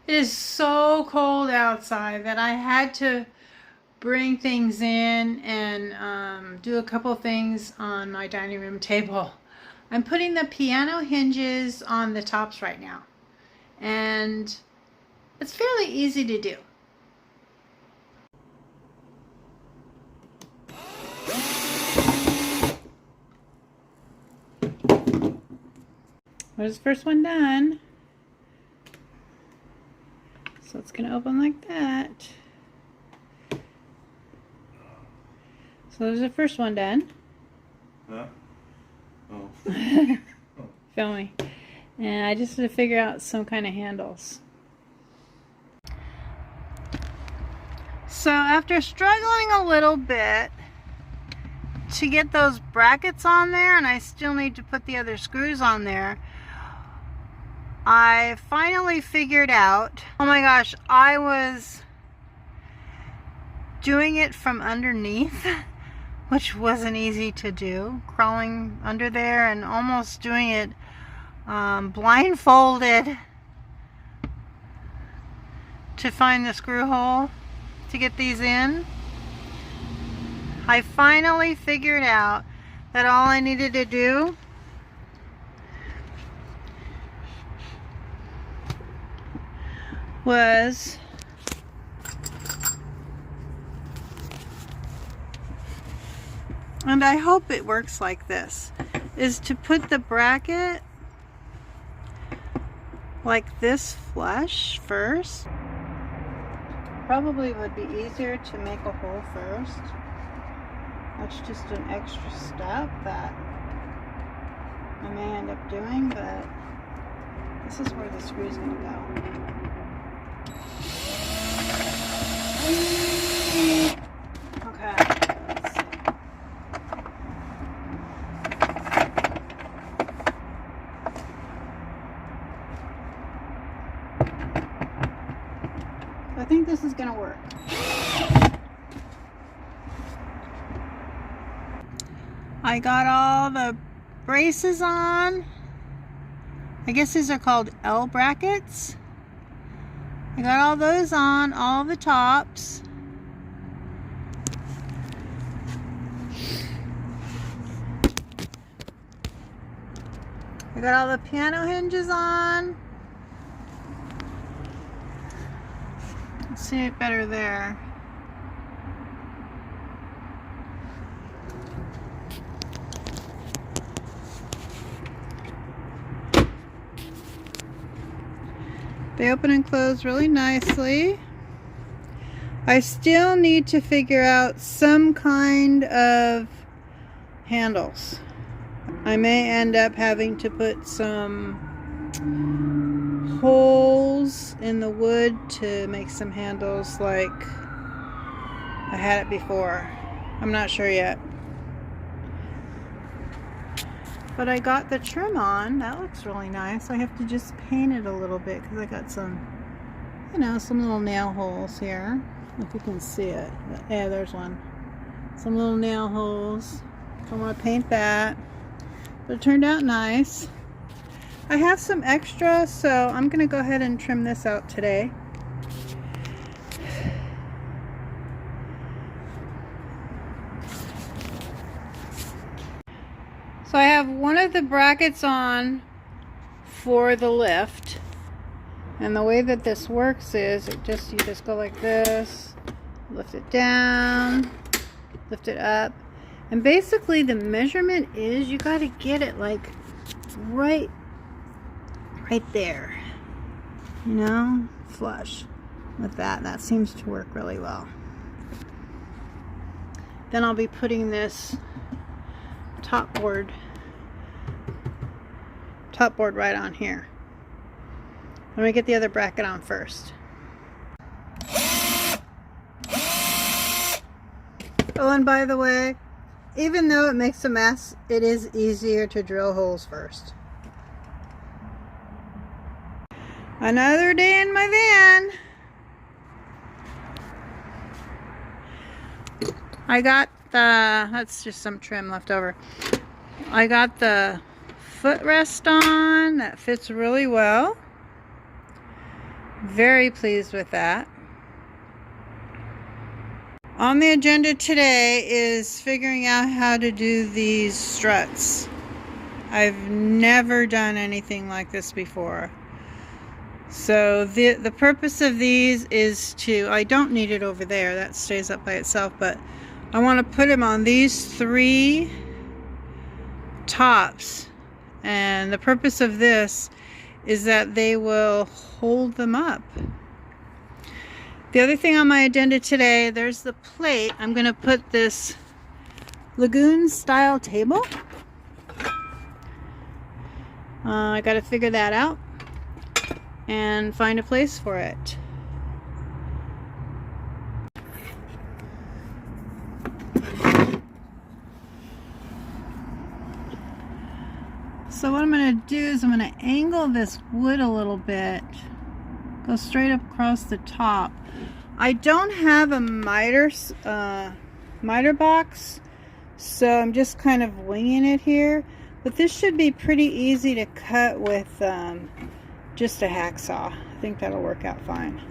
It is so cold outside that I had to bring things in and do a couple things on my dining room table. I'm putting the piano hinges on the tops right now, and it's fairly easy to do. There's the first one done. So it's going to open like that. So there's the first one done. Huh? Oh. Feel me. And I just had to figure out some kind of handles. So after struggling a little bit to get those brackets on there, and I still need to put the other screws on there, I finally figured out, oh my gosh, I was doing it from underneath, which wasn't easy to do, crawling under there and almost doing it blindfolded to find the screw hole to get these in. I finally figured out that all I needed to do was and I hope it works like this, is to put the bracket like this flush first. Probably would be easier to make a hole first. That's just an extra step that I may end up doing, but this is where the screw is going to go. Okay, let's see. I think this is going to work. I got all the braces on. I guess these are called L brackets. I got all those on, all the tops. I got all the piano hinges on. Let's see it better there. They open and close really nicely. I still need to figure out some kind of handles. I may end up having to put some holes in the wood to make some handles like I had it before. I'm not sure yet. But I got the trim on. That looks really nice. I have to just paint it a little bit because I got some, you know, some little nail holes here. If you can see it. Yeah, there's one. Some little nail holes. So I'm going to paint that. But it turned out nice. I have some extra, so I'm going to go ahead and trim this out today. So I have one of the brackets on for the lift, and the way that this works is you just go like this, lift it down, lift it up, and basically the measurement is you got to get it like right there, you know, flush with that. That seems to work really well. Then I'll be putting this top board right on here. Let me get the other bracket on first. Oh, and by the way, even though it makes a mess, it is easier to drill holes first. Another day in my van. I got that's just some trim left over. I got the footrest on. That fits really well. Very pleased with that. On the agenda today is figuring out how to do these struts. I've never done anything like this before. So the purpose of these is to, I don't need it over there, that stays up by itself, but I want to put them on these 3 tops. And the purpose of this is that they will hold them up. The other thing on my agenda today, there's the plate. I'm going to put this lagoon style table. I got to figure that out and find a place for it. So what I'm going to do is I'm going to angle this wood a little bit, go straight up across the top. I don't have a miter box, so I'm just kind of winging it here. But this should be pretty easy to cut with just a hacksaw. I think that'll work out fine.